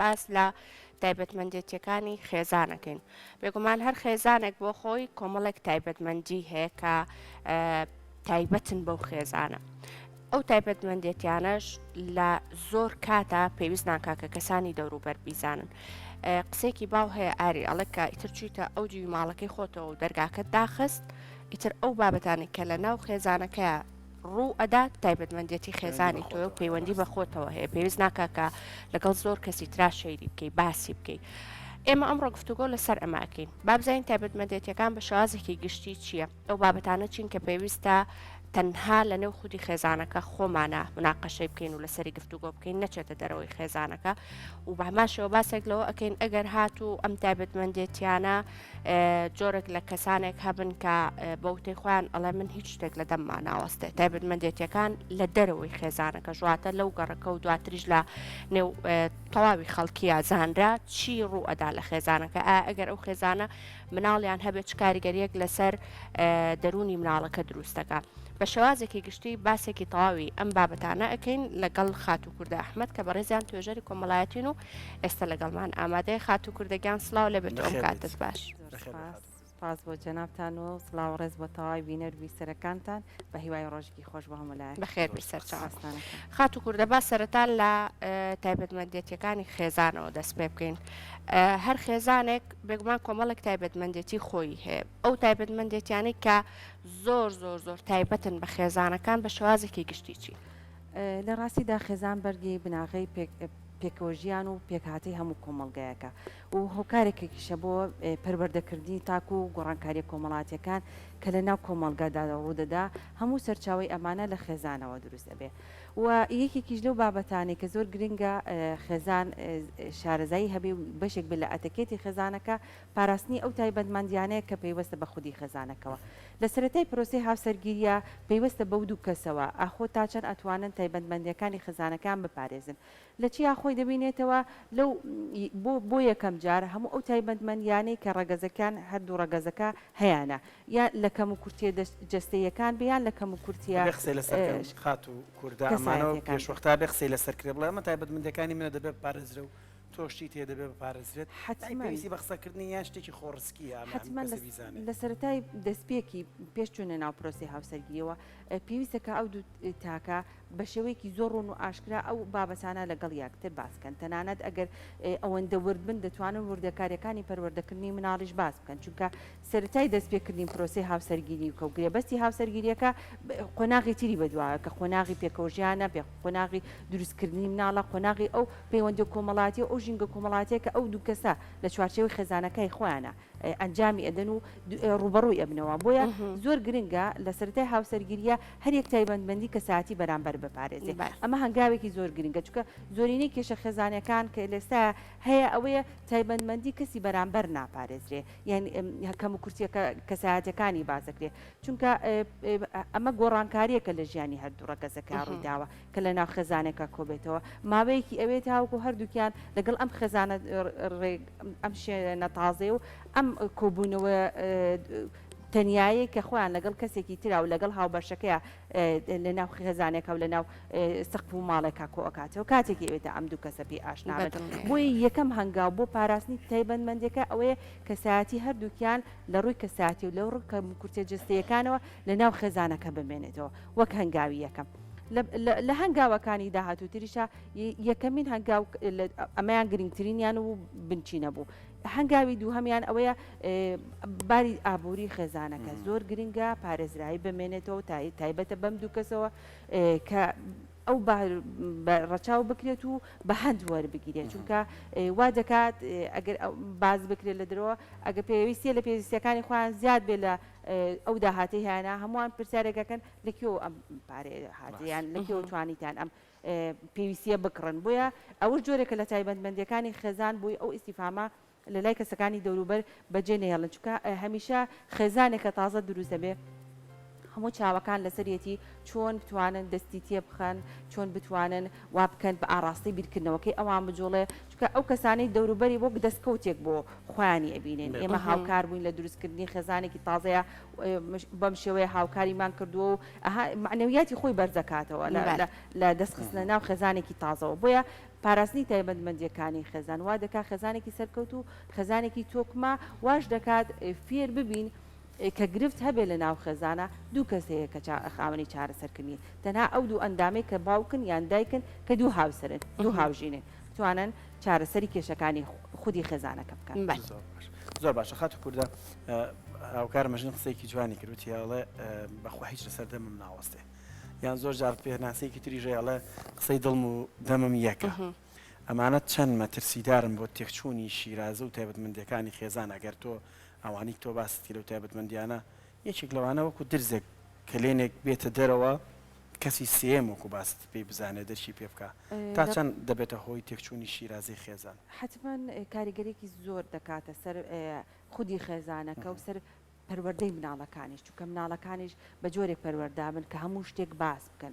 باس لە تایبەتمەندێتیەکانی خێزانەکەین بێگومان هەر خێزانێک بۆ خۆی کۆمەڵێک تایبەتمەندی هەیە کە تایبەتن بەو خێزانە ئەو تایبەتمەندێتیانەش لە زۆر کاتە پێویست ناکا کە کەسانی دەوروبەر بیزانن قسێکی باو هەیە ئاری ئەڵێکە ئیتر چیتە ئەو جوی ماڵەکەی خۆتەوە و دەرگاکەت داخست ئیتر ئەو بابەتانی کە لە ناو خێزانەکەیە ڕوو ئەدا تایبەتمەندێتی خێزانی تۆ و پەیوەندی بە خۆتەوە هەیە پێویست ناکاکە لەگەڵ زۆر کەسی ترا شەیری بکەی باسی بکەیت ئێمە ئەمڕۆ گفتوگۆ لەسەر ئەماکەین بابزین تایبەتمەندێتیەکان بە شێوازێکی گشتی چییە ئەو بابەتانە چین کە پێویستە تەنها لە نێو خودی خێزانەکە خۆمانە مناقەشەی بکەین و لەسەری گفتوگۆ بکەین نەچێتە دەرەوەی خێزانەکە و بە هەماشەوە باسێک لەوە ئەکەین ئەگەر هاتوو ئەم تایبەتمەندێتیانە جۆرێک لە کەسانێک هەبن کە بەوتەی خۆیان ئەڵێ من هیچ شتێک لە دەممان ناوەستێ تایبەتمەندێتیەکان لە دەرەوەی خێزانەکە ژواتە لەو گەڕەکە و دواتریش لە نێو تەواوی خەڵکیە زانرا چی ڕوو ئەدا لە خێزانەکە ئەگەر ئەو خێزانە مناڵیان هەبێت چ کاریگەریەک لەسەر دەرونی مناڵەکە دروستەکە بە شێوازێکی گشتی باسێکی تەواوی ئەم بابەتانە ئەەکەین لەگەڵ خات و کوردە ئەحمەد کە بەڕێزیان توێژەری کۆمەڵایەتین و ئێستا لەگەڵمان ئامادەی خات و کوردەگیان سلااو لە بێت ئەم کاتت باش سپاس بۆ جەنابتان و سڵاو ڕێز بۆ تەواوی بینەر بیسەرەکانتان بە هیوای ڕۆژێکی خۆش بۆ هەمولای بەخێر بیسەر چاستانە خات و کوردە با سەرەتا لە تایبەتمەندێتیەکانی خێزانەوە دەست پێ بکەین هەر خێزانێک بێگومان کۆمەڵێک تایبەتمەندێتی خۆی هەیە ئەو تایبەتمەندێتیانەی کە زۆر زۆر زۆر تایبەتن بە خێزانەکان بە شێوازێکی گشتی چی لە ڕاستیدا خێزان بەرگی بناغی پێکەوەژیان و پێکهاتی هەموو کۆمەڵگایەکە و هۆکارێکێکیشە بۆ پەروەردەکردنی تاکو و گۆڕانکاریە کۆمەڵاتیەکان کە لە ناو کۆمەڵگادا ڕوودەدا هەموو سەرچاوی ئەمانە لە خێزانەوە دروست دەبێ و یەکێکیش لەو بابەتانی کە زۆر گرنگە خێزان شارەزایی هەبێ بەشێک بێت لە ئەتەکێتی خێزانەکە پاراستنی ئەو تایبەتمەندیانەیە کە پێیوەستە بە خودی خێزانەکەەوە لە سەرەتای پرۆسی هاوسەرگیریە پێیوەستە بەو دوو کەسەوە ئاخۆ تا چەند ئەتوانن تایبەتمەندیەکانی خێزانەکان بپارێزن لە چی خۆی دەبینێتەوە لەو بۆ یەکەم جار هەموو ئەو تایبەتمەندیانەی کە ڕەگەزەکان هەردوو ڕەگەزەکە هەیەە یا لە کەم و کورتیە جستەیەکان بیان لە کەم و کورتیا قسەی لەسەر خات و کووردە ئەمانەوە پێشوەختا بێ قسەی لەسەرکرێ بڵێ ئەمە تایبەتمەندەکانی منە دەبێت پارێزرە و تۆشتی تێدەبێ بپارێزرێت حتممەویستی بە قسەکردنی یان شتێکی خۆڕسکیە لە سەرەتای دەستپێکی پێشچوونە ناو پرۆسی هاوسەرگیریەوە پێویستەکە ئەو دوو تاکە بە شێوەیەکی زۆر ڕوون و ئاشکرا ئەو بابەتانە لەگەڵ یاکتر باسکەن تەنانەت ئەگەر ئەوەندە ورد بن دەتوانن وردەکاریەکانی پەروەردەکردنی مناڵیش باس بکەن چونکە سەرەتای دەستپێکردنی پرۆسی هاوسەرگیری و گرێبەستی هاوسەرگیریەکە قۆناغی تری بەدوایە کە قۆناغی پێکەوژیانە پێ قۆناغی دروستکردنی مناڵە قۆناغی ئەو پەیوەندی کۆمەڵاتی ئەو ژینگە کۆمەڵاتەیە کە ئەو دوو کەسە لە چوارچێوەی خێزانەکەی خۆیانە ئەنجامی ئەدەن و ڕوبەڕووی ئەبنەوە بۆیە زۆر گرنگە لە سەرەتای هاوسەرگیریە هەرێک تایبەتمەندی کە ساعتی بەرامبەر بپارێزێ ئەمە هەنگاوێکی زۆر گرنگە چونکە زۆرینەی کێشە خێزانەکان کە لێستا هەیە ئەوەیە تایبەتمەندی کەسی بەرامبەر ناپارێزرێ یان هەکەم و کورسیە کەسایەتەکانی بازەکرێ چونکە ئەمە گۆڕانکاریەکە لە ژیانی هەردوو ڕەگەزەکە ڕوویداوە کە لە ناو خێزانێکە کۆبێتەوە ماوەیەکی ئەوێت هاوکو هەردووکیان لەگەڵ ئەم خێزانە ئەم شوێنە تازێ و ئەم کۆبوونەوە تەنیایی کە خۆیان لەگەڵ کەسێکی ترا و لەگەڵ هاوبەشەکەیە لە ناو خێزانێکە و لە ناو سەقف و ماڵێکا کۆئکاتەوە کاتێکی ئێوێتە ئەم دوو کەسە پێ ئاشنابێت بۆی یەکەم هەنگاو بۆ پاراستنی تایبەتمەندیەکە ئەوەیە کەسایەتی هەردووکیان لە ڕووی کەساتی و لە ڕووکە کورتە جستەیەکانەوە لە ناو خێزانەکە بمێنێتەوە وەک هەنگاوی یەکەم لە هەنگاوەکانی داهاتووتریشە یەکەمین هەنگاو ئەمەیان گرنگترینیان و بنچینە بوو هەنگاوی دووهەمیان ئەوەیە باری ئابووری خێزانەکە زۆر گرنگە پارێزرایی بمێنێتەوە تایبەتە بەم دوو کەسەوە کە ئەو ڕەچاو بکرێت و بە هەند وەربگیرێت چونکە وا دەکات ئەگەر باز بکرێت لە درەوە ئەگە پێویستیە لە پێویستیەکانی خۆیان زیاد بێت لە ئەو داهاتی هیانە هەمووان پرسیارێکەکەن لەکوێ ئەم پارێ هاتیان لەکوێ توانیتان ئەم پێویستیە بکڕن بۆیە ئەوە جۆرێکە لە تایبەتمەندیەکانی خێزان بووی ئەو ئیسیفامە لە لای کەسەکانی دەوروبەر بەجێ نێڵن چونکە هەمیشە خێزانێکە تازە دروست دەبێ هەموو چاوەکان لەسەرەتی چۆن بتوانن دەستی تێ بخەن چۆن بتوانن وا بکەن بە ئاراستی بیرکردنەوەکەی ئەوان بجۆڵێ چونکە ئەو کەسانەی دەوروبەری وەک دەستکەوتێک بۆ خۆیانی ئەبینێن ئێمە هاوکار بووین لە دروستکردنی خێزانێکی تازەیە بەم شێوەیە هاوکاریمان کردووە و معنەویاتی خۆی بەرزەکاتەوە لە دەستخستنە ناو خێزانێکی تازەوە بۆیە پاراستنی تایبەتمەندیەکانی خێزان وا دەکات خێزانێکی سەرکەوت و خێزانێکی تۆکما واش دەکات فێر ببین کە گرفت هەبێ لە ناو خێزانە دوو کەس هەیە کە خاوەنی چارەسەرکردنی تەنها ئەو دوو ئەندامەی کە باوکن یان دایکن کە دوو هاوسەرن دوو هاوژینن توانن چارەسەری کێشەکانی خودی خێزانەکە بکەن. زۆر باشە خات کووردا هاوکار مەژن قسەیەکی جوانی کردوتیاڵێ بەخوا هیچ لەسەر دەمم ناوەستێ یان زۆر جار پێناسەیەکی تریژەیەڵێ قسەی دڵم و دەمم یەکە ئەمانە چەند مەترسیدارم بۆ تێکچوونی شیرازە و تایبەتمەندیەکانی خێزان ئەگەر تۆ ئەوانی تۆ باستی لەو تایبەتمەندیانە یەکێک لەوانە وەکو درزێک کە لێنێک بێتە دەرەوە کەسی سێم وەکو باست پێی بزانێت دەرچی پێ بکە تا چەند دەبێتە هۆی تێکچوونی شیرازەی خێزان حتمما کاریگەرێکی زۆر دەکاتە سەر خودی خێزانەکە و سەر پەروەردەی مناڵەکانیش چونکە مناڵەکانیش بە جۆرێک پەروەردابن کە هەموو شتێک باس بکەن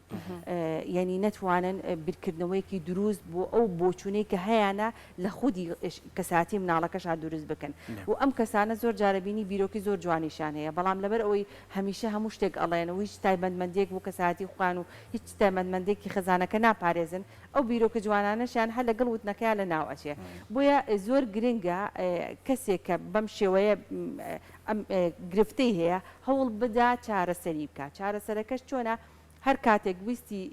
یعنی نەتوانن بیرکردنەوەیەکی دروست بۆ ئەو بۆچوونەی کە هەیەە لە خودی کەساتی مناڵەکەشا دروست بکەن و ئەم کەسانە زۆر جارەبینی بیرۆکی زۆر جوانیشان هەیە بەڵام لەبەر ئەوەی هەمیشە هەموو شتێک ئەڵێنەوە هیچ تایبەتمەندێک بۆ کەساتی خوان و هیچ تایبەتمەندێکی خەزانەکە ناپارێزن ئەو بیرۆکە جوانانەشیان هەر لەگەڵ وتنەکەیان لە ناو ئەچێ بۆیە زۆر گرنگە کەسێک کە بەم شێوەیە ئەم گرفتەی هەیە هەوڵ بدا چارەسەری بکات چارەسەرەکەش چۆنە هەر کاتێک ویستی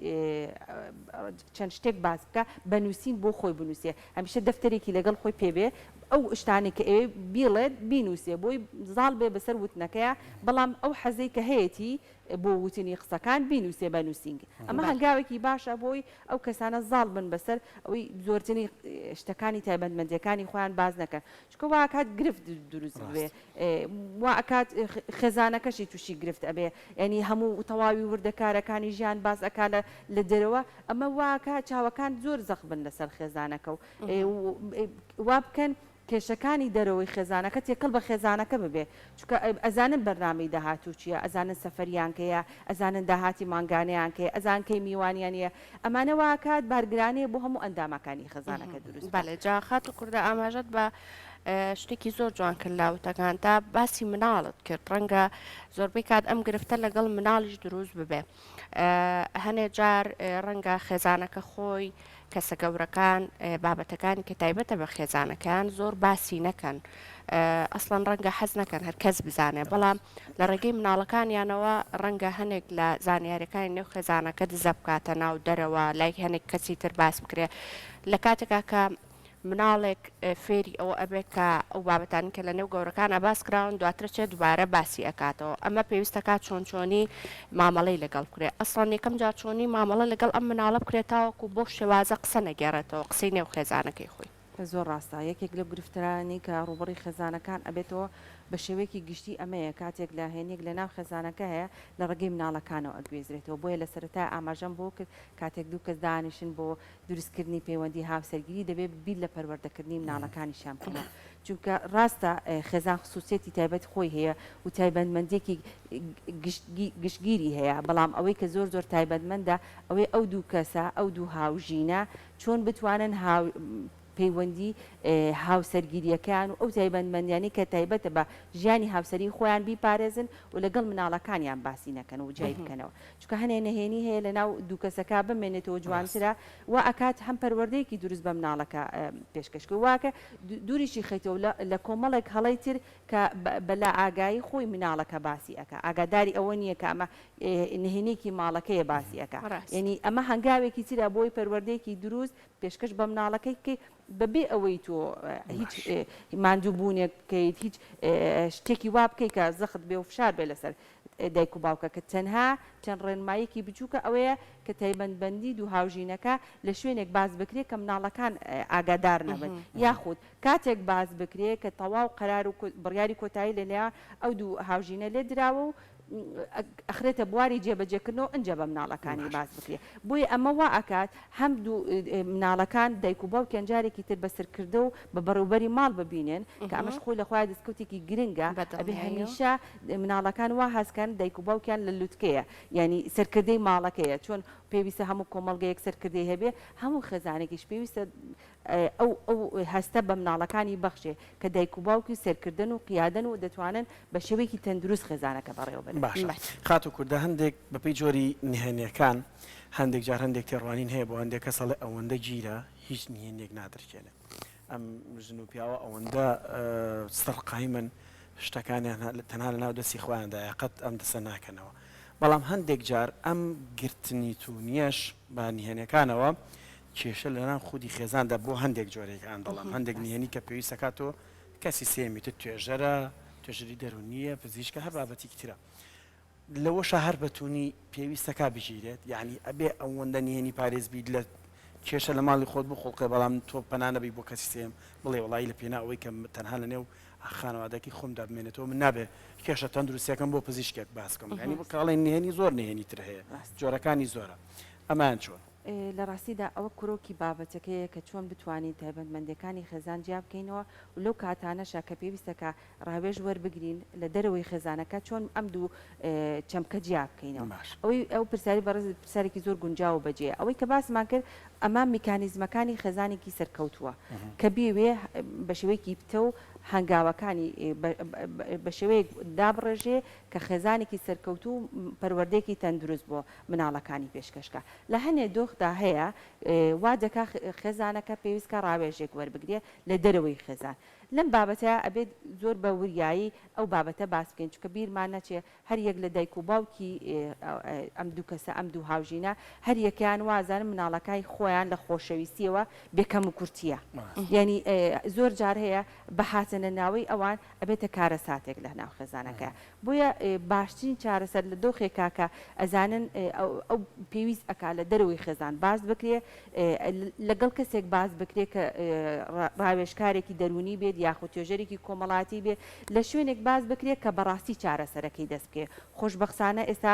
چەند شتێک باس بکە بنووسین بۆ خۆی بنووسێ هەمیشە دەفتەرێکی لەگەڵ خۆی پێبێ ئەو شتانی کە ئێوێ بیڵێت بینووسێ بۆی زاڵ بێ بەسەر وتنەکەیە بەڵام ئەو حەزەی کە هەیەی بۆ وتنی قسەکان بینووسێ بە نووسنگ ئەمە هەنگاوێکی باشە بۆی ئەو کەسانە زاڵ بن بەسەر ئەوەی زۆرتنی شتەکانی تایبەتمەندیەکانی خۆیان باز نەکەن چکە واکات گرفت دروست بێ واکات خێزانەکەشی تووشی گرفت ئەبێ ینی هەموو تەواوی وردەکارەکانی ژیان باز ئەکا لە دەرەوە ئەمە واکە چاوەکان زۆر زەخ بن لەسەر خێزانەکە و وا بکەن کێشەکانی دەرەوەی خێزانەکە تێکەڵ بە خێزانەکە ببێ چونکە ئەزانن بەرنامەی داهاتوو چییە ئەزانن سەفەریانکەیە ئەزانن داهاتی مانگانەیانکەیە ئەزانکەی میوانیانە ئەمانە واکات بارگرانەیە بۆ هەموو ئەندامەکانی خێزانەکە دروست بەڵێ جا خات و کووردە ئاماژەت بە شتێکی زۆر جوان کرد لاوتەکان تا باسی مناڵت کرد ڕەنگە زۆربەی کات ئەم گرفتە لەگەڵ مناڵیش دروست ببێ هەنێ جار ڕەنگە خێزانەکە خۆی کەسە گەورەکان بابەتەکانی کە تایبەتە بە خێزانەکان زۆر باسی نەکەن ئەسڵەن ڕەنگە حەز نەکەن هەر کەس بزانێ بەڵام لە ڕێگەی مناڵەکانیانەوە ڕەنگە هەنێک لە زانیاریەکانی نێو خێزانەکە دزە بکاتە ناو دەرەوە لای هەنێک کەسی تر باس بکرێ لە کاتێکا کە مناڵێک فێری ئەوە ئەبێت کە ئەو بابەتانی کە لە نێو گەورەکانە باسکراون دواتر چێت دووبارە باسی ئەکاتەوە ئەمە پێویستەکات چۆنچۆنی مامەڵەی لەگەڵ بکرێت ئەسڵان یەکەم جا چۆنی مامەڵە لەگەڵ ئەم مناڵە بکرێتەوەکو بۆ شێوازە قسە نەگەڕێتەوە قسەی نێو خێزانەکەی خۆی زۆر ڕاستە یەکێک لە گرفترانی کە ڕوبڕی خێزانەکان ئەبێتەوە بە شێوەیەکی گشتی ئەمەیە کاتێک لە هێنێک لە ناو خێزانەکە هەیە لە ڕێگەی مناڵەکانەوە ئەگوێزرێتەوە بۆیە لە سەرەتا ئاماژەم بۆ کرد کاتێک دوو کەس دانیشن بۆ دروستکردنی پەیوەندی هاوسەرگیری دەبێت بیر لە پەروەردەکردنی مناڵەکانیشان بکەن چونکە ڕاستە خێزان خصوصیەتی تایبەت خۆی هەیە و تایبەتمەندێکی گشتگیری هەیە بەڵام ئەوەی کە زۆر زۆر تایبەتمەندە ئەوەی ئەو دوو کەسە ئەو دوو هاوژینە چۆن بتوانن پەیوەندی هاوسەرگیریەکان و ئەو تایبەتمەندیانی کە تایبەتە بە ژیانی هاوسەری خۆیان بیپارێزن و لەگەڵ مناڵەکانیان باسی نەکەن و جای بکەنەوە چونکە هەنێ نەهێنی هەیە لە ناو دوو کەسەکە بمێنێتەوە جوانترە و ئەکات هەم پەروەردەیەکی دروست بە مناڵەکە پێشکەشکە واکە دووریشی خەیتەوە لە کۆمەڵێک هەڵەی تر کە بەلا ئاگایی خۆی مناڵەکە باسی ئەکە ئاگاداری ئەوە نییە کە ئەمە نهێنێکی ماڵەکەیە باسی ئەکە یعنی ئەمە هەنگاوێکی ترە بۆی پەروەردەیەکی دروست پێشکەش بە مناڵەکەی کە بەبێ ئەوەی تۆ هیچ ماندووبوونێک بکەیت هیچ شتێکی وا بکەیت کە زەخت بێ و فشار بێ لەسەر دایک و باوکە کە تەنها چەند ڕێنمایەکی بچووکە ئەوەیە کە تایبەتبەندی دوو هاوژینەکە لە شوێنێک باز بکرێت کە مناڵەکان ئاگادار نەبن یاخود کاتێک باز بکرێت کە تەواو قەرار و بڕیاری کۆتایی لەلایەن ئەو دوو هاوژینە لێ دراوە و ئەخرێتە بواری جێبەجێکردنەوە ئەنجە بە مناڵەکانی باز بکرێت بۆیە ئەمە وا ئەکات هەم دوو مناڵەکان دایک و باوکیان جارێکی تر بەسەرکردە و بە بەڕێوەبەری ماڵ ببینێن کە ئەمەش خۆی لەخوای دەستکەوتێکی گرنگە ئەبێ هەمیشە مناڵەکان وا هەزکەن دایک و باوکیان لە لووتکەیە ینی سەرکردەی ماڵەکەیە چۆن پێویستە هەموو کۆمەڵگەیەک سەرکردەی هەبێ هەموو خێزانێکیش پێویستە ئەو هەستە بە مناڵەکانی بەخشێ کە دایک و باوکی سەرکردن و قیادەن و دەتوانن بە شێوەیەکی تەندروست خێزانەکە بەڕێوە بن. باشە خات و کووردە هەندێک بەپی جۆری نهێنیەکان هەندێک جار هەندێک تێڕوانین هەیە بۆ هەندێک کە سەڵێ ئەوەندە گیرە هیچ نهێنێک نادرکێنێ ئەم ژن و پیاوە ئەوەندە سەرقای من شتەکانیان تەنها لە ناو دەستی خۆیاندایە قەت ئەم دەسە ناکەنەوە بەڵام هەندێک جار ئەم گرتنی توونیەش بە نهێنەکانەوە کێشە لەناو خودی خێزاندا بۆ هەندێک جۆرێکان دەڵام هەندێک نهێنی کە پێویست دەکاتەوە کەسی سێمیتە توێژەرە توێژری دەرونیە پزیشکە هەر بابەتی ترە لەوەشە هەر بەتونی پێویستەکە بژیرێت یعنی ئەبێ ئەوەندە نهێنی پارێزبیت لە کێشە لە ماڵی خۆت بخۆڵقێ بەڵام تۆ پەنانەبی بۆ کەسی سێم بڵێ وڵی لە پێنا ئەوەی کە تەنها لە نێو خانەوادەکی خۆمدا بمێنێتەوە من نابێ کێشە تەندروستیەکەم بۆ پزیشکێک باسکەم ینی بکڵێن نهێنی زۆر نهێنی تر هەیە جۆرەکانی زۆرە ئەمان چۆن لە ڕاستیدا ئەوە کۆکی بابەتەکەیە کە چۆن بتوانین تایبەتمەندەکانی خێزان جیا بکەینەوە و لەو کاتانەشە کە پێویستەکە ڕاوێژ وەربگرین لە دەرەوەی خێزانەکە چۆن ئەم دوو چەمکە جیا بکەینەوە ئەو پرسیاری بەڕێز پرسیارێکی زۆر گونجاو بەجێ ئەوەی کە باسمان کرد ئەمە میکانیزمەکانی خێزانێکی سەرکەوتووە کە بیوێ بە شێوەیەکی پتە و هەنگاوەکانی بە شێوەیەک دابڕێژێ کە خێزانێکی سەرکەوتو و پەروەردەیەکی تەندروست بۆ مناڵەکانی پێشکەشکە لە هەنێ دۆخدا هەیە وا دەکا خێزانەکە پێویستکە ڕاوێژێک وەربگرێ لە دەرەوەی خێزان لەم بابەتە ئەبێت زۆر بە وریایی ئەو بابەتە باس بکەین چکە بیرمان نەچێ هەر یەک لە دایک و باوکی ئەم دوو کەسە ئەم دوو هاوژینە هەر یەکیان وازانم مناڵەکەی خۆیان لە خۆشەویستیەوە بێکەم و کورتیە یعنی زۆر جار هەیە بە هاتنە ناوەی ئەوان ئەبێتە کارە ساتێک لە ناو خێزانەکە بۆیە باشترین چارەسەر لە دۆخێکا کە ئەزانن ئەو پێویست ئەکا لە دەرەوەی خێزان باز بکرێ لەگەڵ کەسێک باز بکرێ کە ڕاوێژکارێکی دەرونی بێت یاخود توێژەرێکی کۆمەڵاتی بێ لە شوێنێک باز بکرێت کە بەڕاستی چارەسەرەکەی دەست بکێ خۆشبەخسانە ئێستا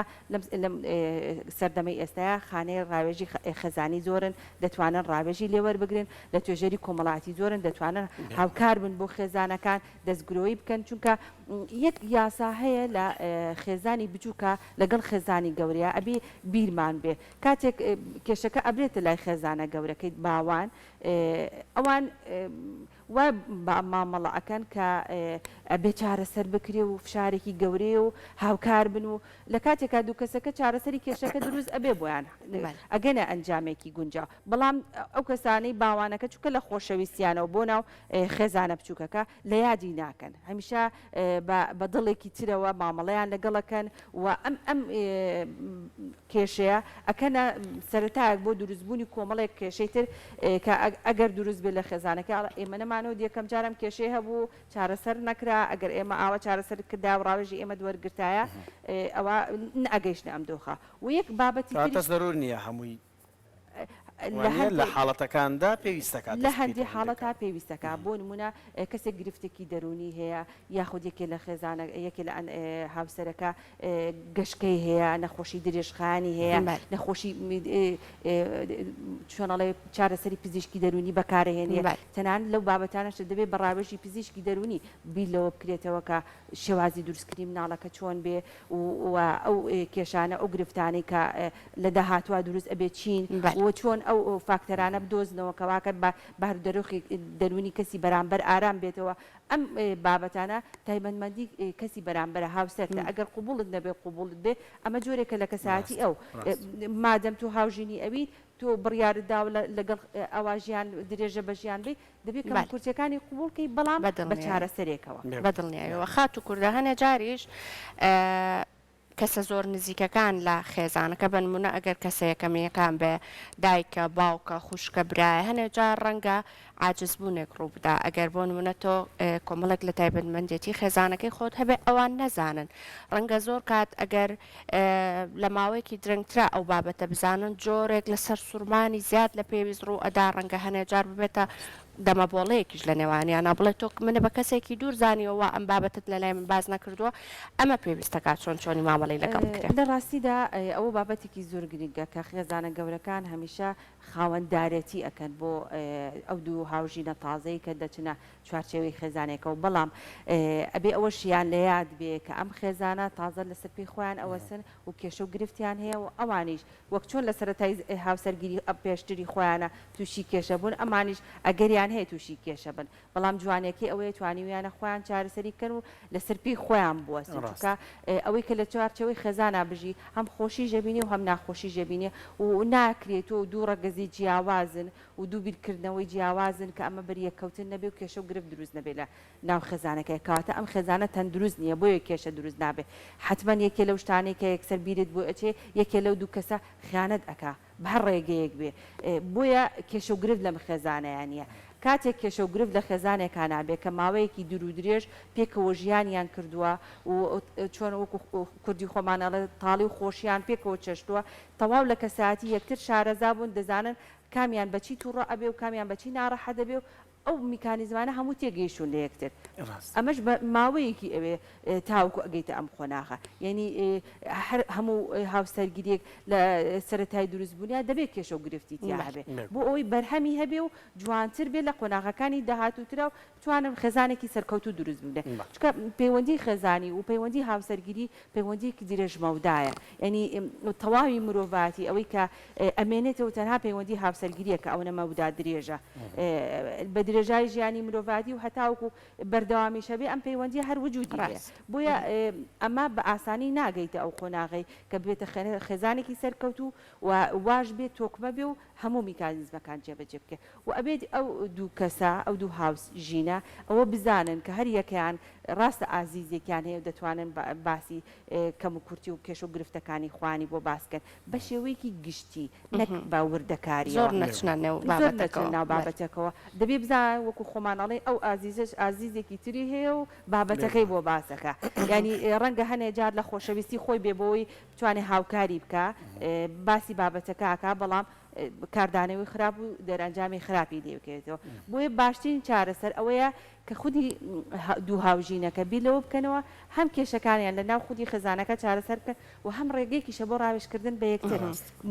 سەردەمەی ئێستاە خانەی ڕاوێژی خەزانی زۆرن دەتوانن ڕاوێژی لێوەربگرن لە توێژەری کۆمەڵاتی زۆرن دەتوانن هاوکار بن بۆ خێزانەکان دەستگرۆی بکەن چونکە یەک یاسا هەیە لە خێزانی بچووکە لەگەڵ خێزانی گەورەیە ئەبێ بیرمان بێ کاتێک کێشەکە ئەبرێتە لای خێزانە گەورەکەیت باوان ئەوان وە مامەڵە ئەکەن کە ئەبێ چارەسەر بکرێ و فشارێکی گەورەیە و هاوکار بن و لە کاتێکا دوو کەسەکە چارەسەری کێشەکە دروست ئەبێ بۆیان ئەگەنە ئەنجامێکی گونجاو بەڵام ئەو کەسانەی باوانەکە چووکە لە خۆشەویستیانەوە بۆ ناو خێزانە بچووکەکە لە یادی ناکەن هەمیشە بە دڵێکی ترەوە مامەڵەیان لەگەڵەکەن و ئەم کێشەیە ئەکەنە سەرەتایەک بۆ دروستبوونی کۆمەڵێک کێشەی تر کە ئەگەر دروست بێت لە خێزانەکە ئێمە نەمانەوە دیەکەم جارم کێشەی هەبوو چارەسەر نەکرا ئەگەر ئێمە ئاوە چارەسەر کردا و ڕاوێژی ئێمە دووەرگرتایە ئەوە ئەگەیشتە ئەم دۆخە و یەک بابەتی ضرور نییە هەمووی لە حاڵەتەکاندا پێویستەکە لە هەندی حاڵەتا پێویستەکە بۆ نمونە کەسێک گرفتێکی دەرونی هەیە یاخود یەکێ لە خێزانە یەکێ لە هاوسەرەکە گەشتکەی هەیە نەخۆشی درێژخانی هەیە نەخۆشی چۆنەڵێ چارەسەری پزیشکی دەرونی بەکارهێنێ تەنان لەو بابەتانەشە دەبێت بە ڕاوێژی پزیشکی دەرونی بیلەوە بکرێتەوە کە شێوازی دروستکردی مناڵەکە چۆن بێ و ئەو کێشانە ئەو گرفتانەی کە لە داهاتوە دروست ئەبێت چین و چۆن ئەو فاکتەرانە بدۆزنەوە کەواکە بەردەرۆخی دەرونی کەسی بەرامبەر ئارام بێتەوە ئەم بابەتانە تایبەتمەندی کەسی بەرامبەرە هاوسەرە ئەگەر قوبوڵت نەبێ قوبوڵت بێ ئەمە جۆرێکە لە کەساتی ئەو مادەم تو هاوژینی ئەوی تۆ بڕیارددا لەگەڵ ئەواژیان درێژە بەژیان بێ دەبێت کە کورچەکانی قوبوڵکەی بەڵام بە چارەسەرێکەوە بەدڵنیایەوە خات و کووردە هەنێ جاریش کەسە زۆر نزیکەکان لە خێزانەکە بنمونە ئەگەر کەسەیەکە میەکان بێ دایکە باوکە خوشکە برایە هەنێ جار ڕەنگە عاجزبوونێک ڕوو بدا ئەگەر بۆ نمونە تۆ کۆمەڵێک لە تایبەتمەندێتی خێزانەکەی خۆت هەبێ ئەوان نەزانن ڕەنگە زۆر کات ئەگەر لە ماوەیەکی درەنگترا ئەو بابەتە بزانن جۆرێک لەسەر سوورمانی زیاد لە پێویست ڕوو ئەدا ڕەنگە هەنێ جار ببێتە دەمەبۆڵەیەکیش لە نێوانیانە بڵێت تۆ منە بە کەسێکی دوور زانیەوە ئەم بابەتت لە لای من باز نەکردووە ئەمە پێویستەکات چۆنی مامەڵی لەگەڵ بکرێت لە ڕاستیدا ئەوە بابەتێکی زۆر گرنگە کە خێزانە گەورەکان هەمیشە خاوەنددارەتی ئەکەن بۆ ئەو دوو هاوژینە تازەی کە دەچنە چوارچێوەی خێزانێکەوە بەڵام ئەبێ ئەوە شیان لە یاد بێ کە ئەم خێزانە تازە لەسەر پێی خۆیان ئەوەسن و کێشە و گرفتیان هەیە و ئەوانیش وەک چۆن لە سەرەتای هاوسەرگیری پێشتری خۆیانە تووشی کێشە بوون ئەمانیش ئەگەریان هەیە تووشی کێشە بن بەڵام جوانێکی ئەوەیە توانیویانە خۆیان چارەسەری کەن و لەسەر پێی خۆیان بوەستن چونکە ئەوەی کە لە چوارچەوەی خێزانە بژی هەم خۆشی ژەبینی و هەم ناخۆشی ژەبینی و ناکرێت و دوو ڕەگەزی جیاوازن و دوو بیرکردنەوەی جیاوازن کە ئەمە بەریەکەوتن نەبێ و کێشە و گرفت دروست نەبێت لە ناو خێزانەکەی کاتە ئەم خێزانە تەندروست نییە بۆیە کێشە دروست نابێت حتمما یەکێ لەو شتانەی کە یەکسەر بیرت بۆ ئەچێ یەکێ لەو دوو کەسە خیانەت ئەکا بە هەر ڕێگەیەک بێ بۆیە کێشە و گرفت لەم خێزانەیان نیە کاتێک کێشە و گرفت لە خێزانێکا نابێت کە ماوەیەکی دوور و درێژ پێکەوە ژیانیان کردووە و چۆن وەکو کوردی خۆمانەڵە تاڵی و خۆشییان پێکەوە چەشتووە تەواو لە کەساتی یەکتر شارەزا بوون دەزانن کامیان بەچی تووڕە ئەبێ و کامیان بەچی ناڕەحە دەبێ و ئەو میکانیزمانە هەموو تێگەیشتون لە یەکتر ئەمەش ماوەیەکی ئەوێ تاوکو ئەگەیتە ئەم خۆناغا یعنی هەموو هاوسەرگیریەک لە سەرەتای دروستبوونیان دەبێت کێشە و گرفتی تیا هەبێ بۆ ئەوەی بەرهەمی هەبێ و جوانتر بێت لە قۆناغەکانی داهاتووترا و توانم خێزانێکی سەرکەوتو دروست بوونێ چکە پەیوەندی خێزانی و پەیوەندی هاوسەرگیری پەیوەندیکی درێژمەودایە ینی تەواوی مرۆڤاتی ئەوەی کە ئەمێنێتەوە تەنها پەیوەندی هاوسەرگیریە کە ئەو نەمەودا درێژە بە درێژای ژیانی مرۆڤاتی و هەتاوکو بەردەوامی شەبێ ئەم پەیوەندی هەر وجودی بۆیە ئەمە بە ئاسانی ناگەیتە ئەو خۆناغی کە بێتە خێزانێکی سەرکەوتو و واش بێت تۆکمە بێ و هەموو میکانیزمەکان جێبەجێ بکە و ئەبێت ئەو دوو کەسە ئەو دوو هاوس ژینە ئەوە بزانن کە هەر یەکیان ڕاستە ئازیزێکیان هەیە و دەتوانن باسی کەم و کورتی و کێش و گرفتەکانی خوانی بۆ باسکەن بە شێوەیەکی گشتی نەک باوردەکاری زۆر نەچنە ناو بابەتەکەەوە دەبێ بزان وەکو خۆمانەڵێ ئەو ئازیزش ئازیزێکی تری هەیە و بابەتەکەی بۆ باسەکە ینی ڕەنگە هەنێ جار لە خۆشەویستی خۆی بێ بۆی بتوانێت هاوکاری بکە باسی بابەتەکەکە بەڵام کاردانەوەی خراپ و دەرەنجامی خراپی دێوکێتەوە بۆیە باشترین چارەسەر ئەوەیە کە خودی دوو هاوژینەکە بیلەوە بکەنەوە هەم کێشەکانیان لە ناو خودی خێزانەکە چارەسەر بکەن و هەم ڕێگەیەکیشە بۆ ڕاوێژکردن بە یەکتر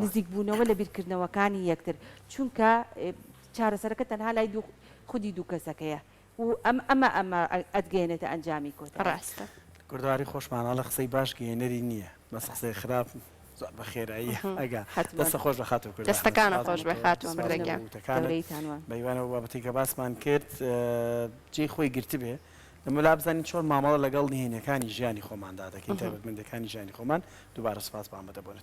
نزیک بوونەوە لە بیرکردنەوەکانی یەکتر چونکە چارەسەرەکە تەنها لای خودی دوو کەسەکەیە و ئەمە ئەدگەێنێتە ئەنجامی کۆتە ڕاستە کوردواری خۆشمانەڵە قسەی باش گەێنەری نییە بەس قسەی خراپ زۆر بە خێرایی ئەگە دەستە خۆش بە خاتو کرد دەستەکانە خۆش بە خاتوە بەیوانەوە بابەتی کە باسمان کرد جێی خۆی گرت بێ لەمەلا بزانین چۆن مامەڵە لەگەڵ نهێنەکانی ژیانی خۆماندا دەکەین تایبەتمەندەکانی ژیانی خۆمان دووبارە سپاس بە ئامادەبوون